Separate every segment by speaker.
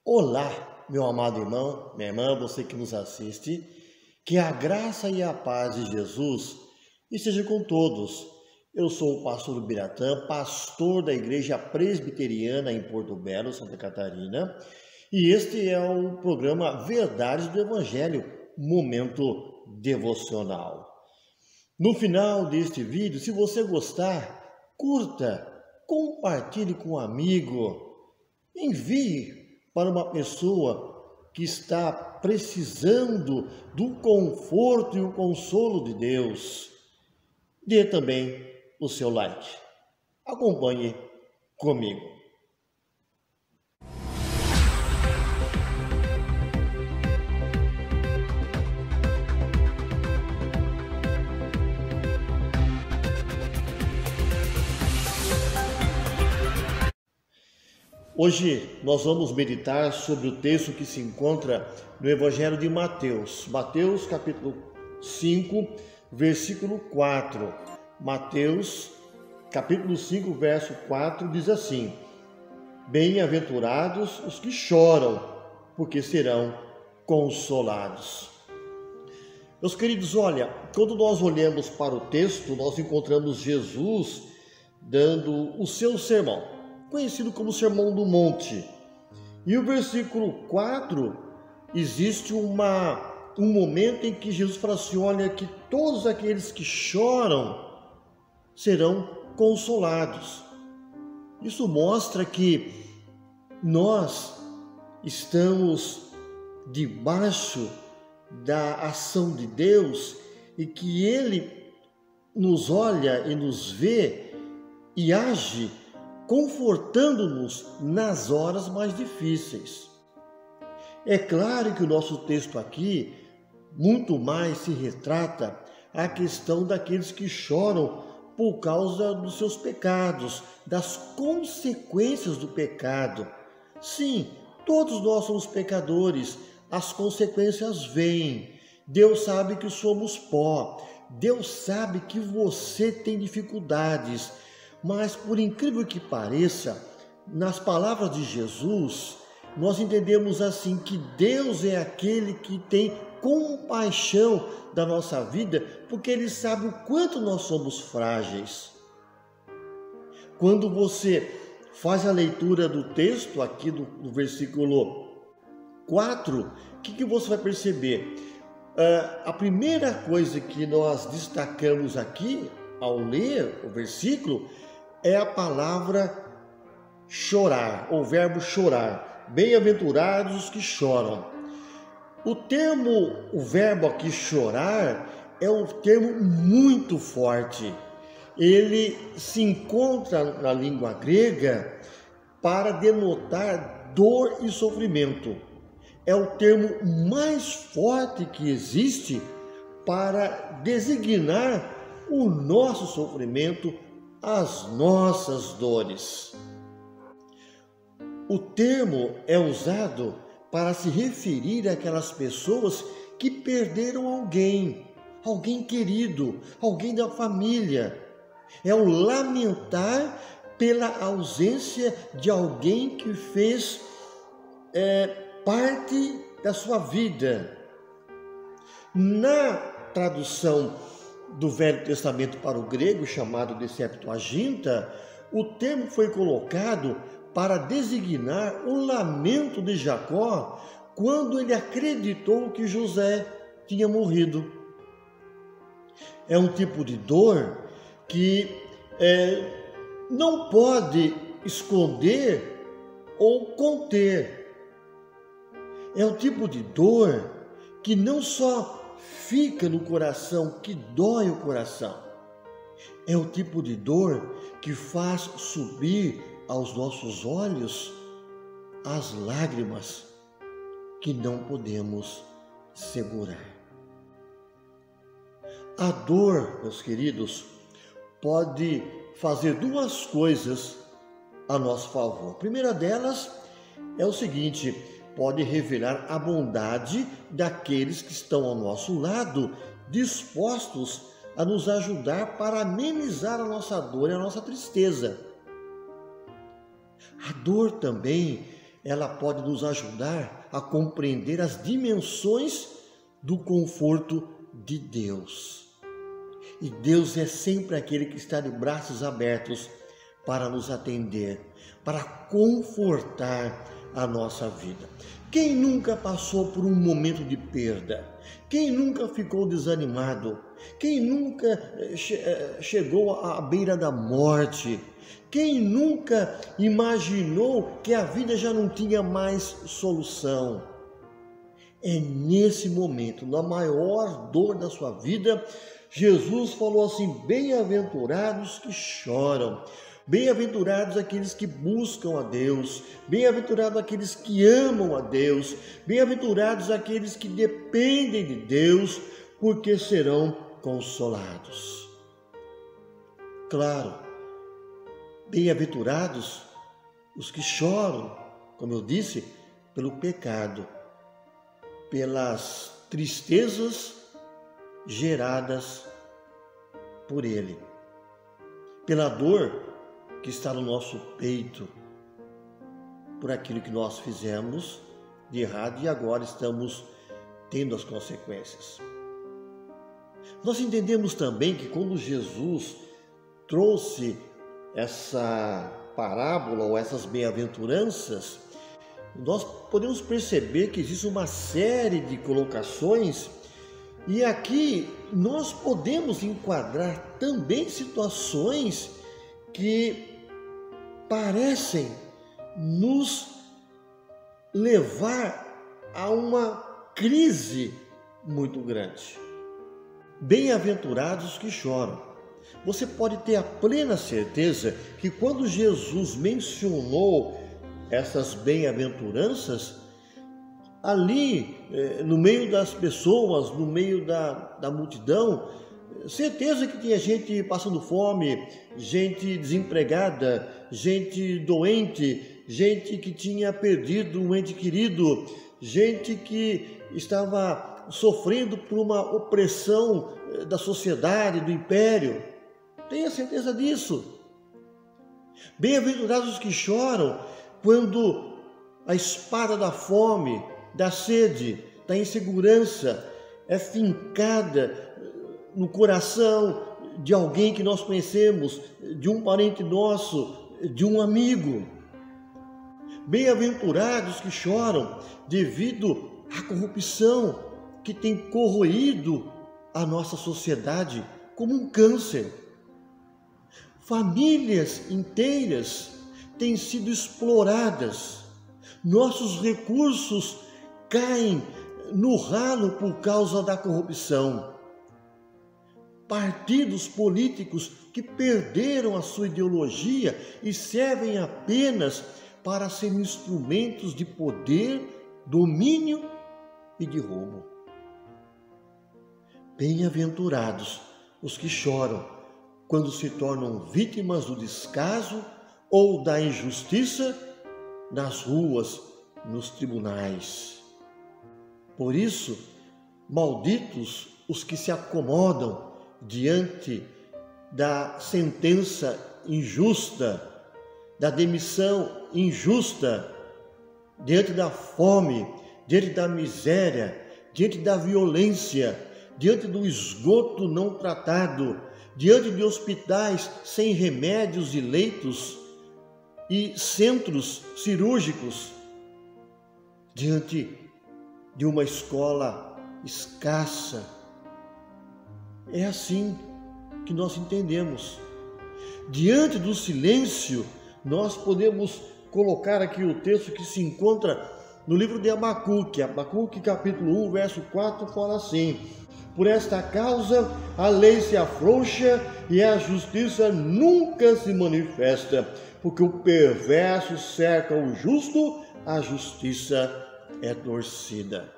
Speaker 1: Olá, meu amado irmão, minha irmã, você que nos assiste, que a graça e a paz de Jesus esteja com todos. Eu sou o pastor Biratã, pastor da Igreja Presbiteriana em Porto Belo, Santa Catarina, e este é o programa Verdades do Evangelho, Momento Devocional. No final deste vídeo, se você gostar, curta, compartilhe com um amigo, envie para uma pessoa que está precisando do conforto e o consolo de Deus. Dê também o seu like. Acompanhe comigo. Hoje nós vamos meditar sobre o texto que se encontra no Evangelho de Mateus. Mateus capítulo 5, versículo 4. Mateus capítulo 5, verso 4 diz assim: Bem-aventurados os que choram, porque serão consolados. Meus queridos, olha, quando nós olhamos para o texto, nós encontramos Jesus dando o seu sermão, conhecido como Sermão do Monte. E o versículo 4, existe um momento em que Jesus fala assim: olha, que todos aqueles que choram serão consolados. Isso mostra que nós estamos debaixo da ação de Deus e que Ele nos olha e nos vê e age confortando-nos nas horas mais difíceis. É claro que o nosso texto aqui muito mais se retrata a questão daqueles que choram por causa dos seus pecados, das consequências do pecado. Sim, todos nós somos pecadores, as consequências vêm. Deus sabe que somos pó, Deus sabe que você tem dificuldades. Mas, por incrível que pareça, nas palavras de Jesus, nós entendemos assim que Deus é aquele que tem compaixão da nossa vida, porque Ele sabe o quanto nós somos frágeis. Quando você faz a leitura do texto aqui do versículo 4, o que você vai perceber? A primeira coisa que nós destacamos aqui, ao ler o versículo, é a palavra chorar, ou verbo chorar. Bem-aventurados os que choram. O verbo aqui chorar é um termo muito forte. Ele se encontra na língua grega para denotar dor e sofrimento. É o termo mais forte que existe para designar o nosso sofrimento, as nossas dores. O termo é usado para se referir àquelas pessoas que perderam alguém querido, alguém da família. É o lamentar pela ausência de alguém que fez parte da sua vida. Na tradução do Velho Testamento para o grego, chamado de Septuaginta, o termo foi colocado para designar o lamento de Jacó quando ele acreditou que José tinha morrido. É um tipo de dor que não pode esconder ou conter. É um tipo de dor que não só fica no coração, que dói o coração. É o tipo de dor que faz subir aos nossos olhos as lágrimas que não podemos segurar. A dor, meus queridos, pode fazer duas coisas a nosso favor. A primeira delas é o seguinte: pode revelar a bondade daqueles que estão ao nosso lado, dispostos a nos ajudar para amenizar a nossa dor e a nossa tristeza. A dor também ela pode nos ajudar a compreender as dimensões do conforto de Deus. E Deus é sempre aquele que está de braços abertos para nos atender, para confortar a nossa vida. Quem nunca passou por um momento de perda? Quem nunca ficou desanimado? Quem nunca chegou à beira da morte? Quem nunca imaginou que a vida já não tinha mais solução? É nesse momento, na maior dor da sua vida, Jesus falou assim: bem-aventurados que choram, bem-aventurados aqueles que buscam a Deus, bem-aventurados aqueles que amam a Deus, bem-aventurados aqueles que dependem de Deus, porque serão consolados. Claro, bem-aventurados os que choram, como eu disse, pelo pecado, pelas tristezas geradas por ele, pela dor que está no nosso peito, por aquilo que nós fizemos de errado e agora estamos tendo as consequências. Nós entendemos também que quando Jesus trouxe essa parábola ou essas bem-aventuranças, nós podemos perceber que existe uma série de colocações e aqui nós podemos enquadrar também situações que parecem nos levar a uma crise muito grande. Bem-aventurados que choram. Você pode ter a plena certeza que quando Jesus mencionou essas bem-aventuranças, ali no meio das pessoas, no meio da multidão, certeza que tinha gente passando fome, gente desempregada, gente doente, gente que tinha perdido um ente querido, gente que estava sofrendo por uma opressão da sociedade, do império. Tenha certeza disso. Bem-aventurados os que choram quando a espada da fome, da sede, da insegurança é fincada no coração de alguém que nós conhecemos, de um parente nosso, de um amigo. Bem-aventurados que choram devido à corrupção que tem corroído a nossa sociedade como um câncer. Famílias inteiras têm sido exploradas, nossos recursos caem no ralo por causa da corrupção. Partidos políticos que perderam a sua ideologia e servem apenas para serem instrumentos de poder, domínio e de roubo. Bem-aventurados os que choram quando se tornam vítimas do descaso ou da injustiça nas ruas, nos tribunais. Por isso, malditos os que se acomodam diante da sentença injusta, da demissão injusta, diante da fome, diante da miséria, diante da violência, diante do esgoto não tratado, diante de hospitais sem remédios e leitos e centros cirúrgicos, diante de uma escola escassa. É assim que nós entendemos. Diante do silêncio, nós podemos colocar aqui o texto que se encontra no livro de Abacuque. Abacuque capítulo 1, verso 4, fala assim: por esta causa a lei se afrouxa e a justiça nunca se manifesta, porque o perverso cerca o justo, a justiça é torcida.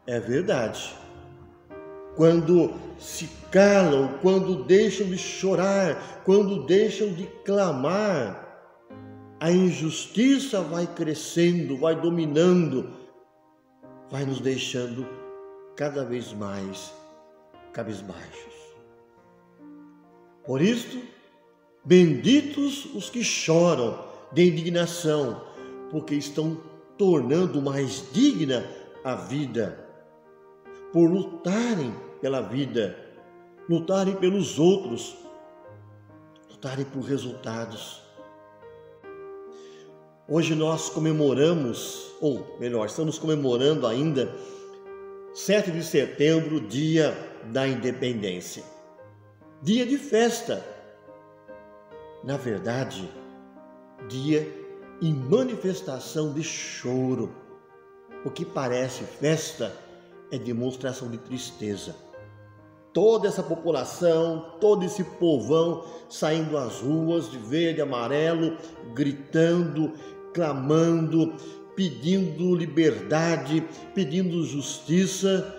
Speaker 1: É verdade. Quando se calam, quando deixam de chorar, quando deixam de clamar, a injustiça vai crescendo, vai dominando, vai nos deixando cada vez mais cabisbaixos. Por isto, benditos os que choram de indignação, porque estão tornando mais digna a vida, por lutarem pela vida, lutarem pelos outros, lutarem por resultados. Hoje nós comemoramos, ou melhor, estamos comemorando ainda 7 de setembro, dia da independência. Dia de festa. Na verdade, dia e manifestação de choro. O que parece festa é demonstração de tristeza. Toda essa população, todo esse povão saindo às ruas de verde e amarelo, gritando, clamando, pedindo liberdade, pedindo justiça.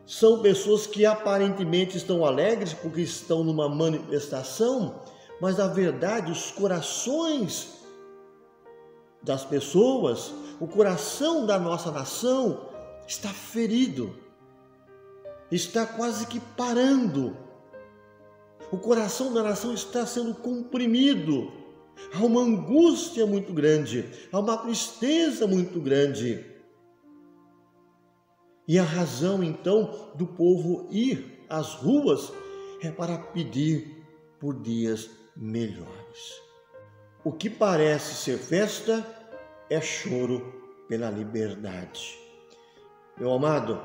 Speaker 1: São pessoas que aparentemente estão alegres porque estão numa manifestação, mas na verdade os corações das pessoas, o coração da nossa nação está ferido, está quase que parando. O coração da nação está sendo comprimido. Há uma angústia muito grande, há uma tristeza muito grande. E a razão, então, do povo ir às ruas é para pedir por dias melhores. O que parece ser festa é choro pela liberdade. Meu amado,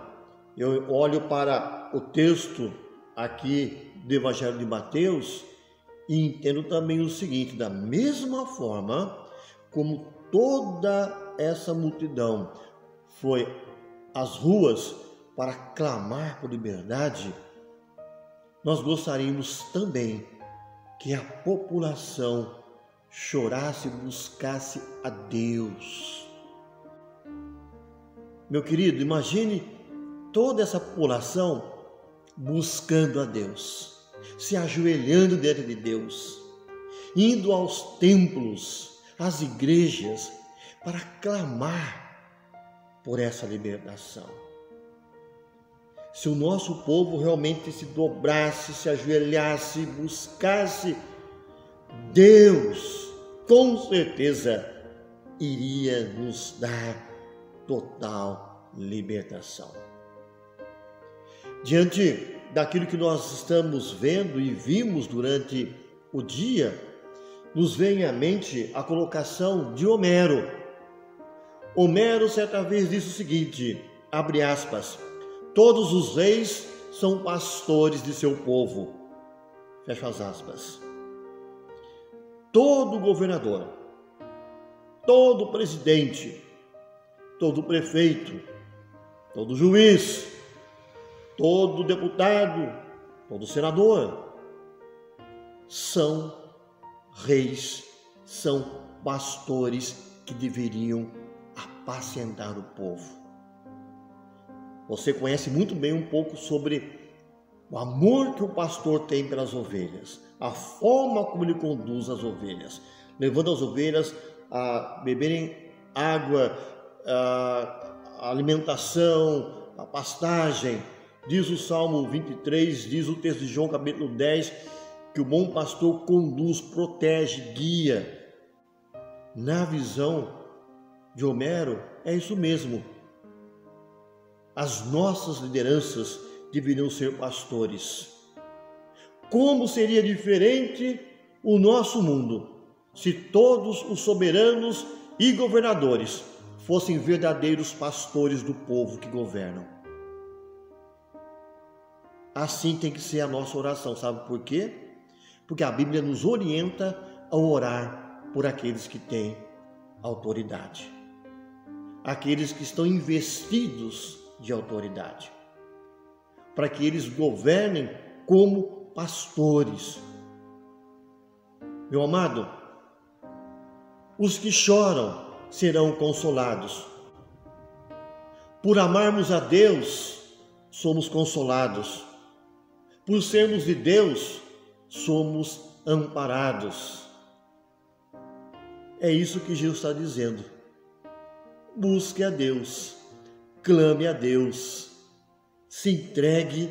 Speaker 1: eu olho para o texto aqui do Evangelho de Mateus e entendo também o seguinte: da mesma forma como toda essa multidão foi às ruas para clamar por liberdade, nós gostaríamos também que a população chorasse e buscasse a Deus. Meu querido, imagine toda essa população buscando a Deus, se ajoelhando diante de Deus, indo aos templos, às igrejas, para clamar por essa libertação. Se o nosso povo realmente se dobrasse, se ajoelhasse, buscasse Deus, com certeza iria nos dar total libertação. Diante daquilo que nós estamos vendo e vimos durante o dia, nos vem à mente a colocação de Homero. Homero certa vez disse o seguinte, abre aspas, todos os reis são pastores de seu povo, fecha as aspas. Todo governador, todo presidente, todo prefeito, todo juiz, todo deputado, todo senador, são reis, são pastores que deveriam apacentar o povo. Você conhece muito bem um pouco sobre o amor que o pastor tem pelas ovelhas, a forma como ele conduz as ovelhas, levando as ovelhas a beberem água, a alimentação, a pastagem. Diz o Salmo 23, diz o texto de João capítulo 10, que o bom pastor conduz, protege, guia. Na visão de Homero, é isso mesmo. As nossas lideranças deveriam ser pastores. Como seria diferente o nosso mundo se todos os soberanos e governadores fossem verdadeiros pastores do povo que governam? Assim tem que ser a nossa oração, sabe por quê? Porque a Bíblia nos orienta a orar por aqueles que têm autoridade, aqueles que estão investidos de autoridade, para que eles governem como pastores. Meu amado, os que choram serão consolados. Por amarmos a Deus, somos consolados. Por sermos de Deus, somos amparados. É isso que Jesus está dizendo. Busque a Deus, clame a Deus, se entregue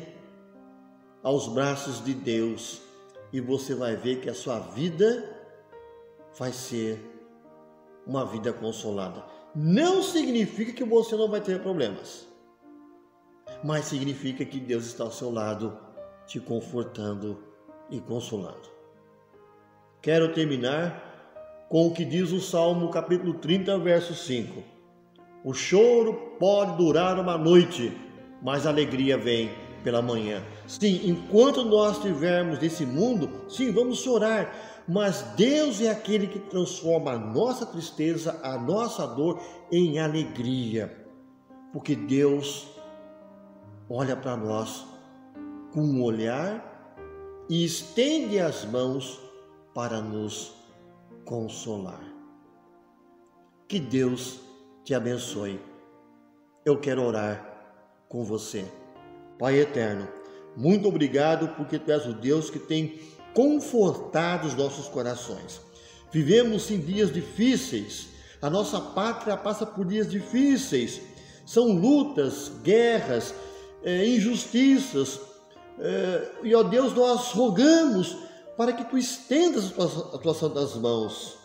Speaker 1: aos braços de Deus e você vai ver que a sua vida vai ser uma vida consolada. Não significa que você não vai ter problemas, mas significa que Deus está ao seu lado, te confortando e consolando. Quero terminar com o que diz o Salmo capítulo 30, verso 5. O choro pode durar uma noite, mas a alegria vem pela manhã. Sim, enquanto nós estivermos nesse mundo, sim, vamos chorar, mas Deus é aquele que transforma a nossa tristeza, a nossa dor em alegria, porque Deus olha para nós com um olhar e estende as mãos para nos consolar. Que Deus te abençoe. Eu quero orar com você. Pai eterno, muito obrigado porque Tu és o Deus que tem confortado os nossos corações. Vivemos em dias difíceis, a nossa pátria passa por dias difíceis, são lutas, guerras, injustiças, e ó Deus, nós rogamos para que Tu estendas as Tuas santas mãos.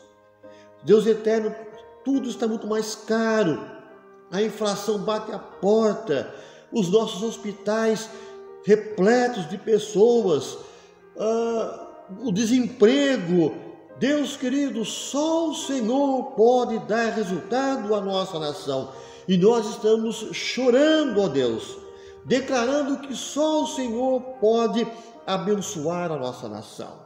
Speaker 1: Deus eterno, tudo está muito mais caro, a inflação bate à porta, os nossos hospitais repletos de pessoas, o desemprego. Deus querido, só o Senhor pode dar resultado à nossa nação. E nós estamos chorando, ó Deus, declarando que só o Senhor pode abençoar a nossa nação.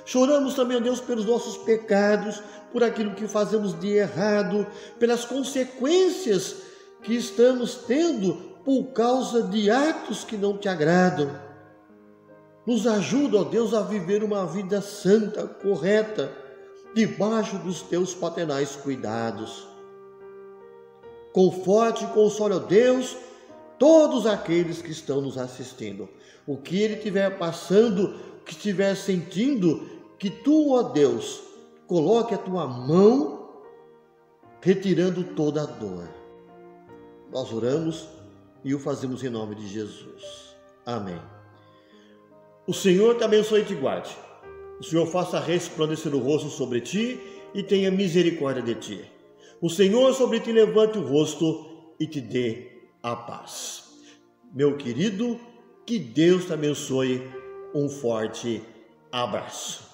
Speaker 1: Choramos também, ó Deus, pelos nossos pecados, por aquilo que fazemos de errado, pelas consequências que estamos tendo por causa de atos que não Te agradam. Nos ajuda, ó Deus, a viver uma vida santa, correta, debaixo dos Teus paternais cuidados. Conforte e console, ó Deus, todos aqueles que estão nos assistindo. O que ele estiver passando, o que estiver sentindo, que Tu, ó Deus, coloque a Tua mão, retirando toda a dor. Nós oramos e o fazemos em nome de Jesus. Amém. O Senhor te abençoe e te guarde. O Senhor faça resplandecer o rosto sobre ti e tenha misericórdia de ti. O Senhor sobre ti levante o rosto e te dê a paz. Meu querido, que Deus te abençoe. Um forte abraço.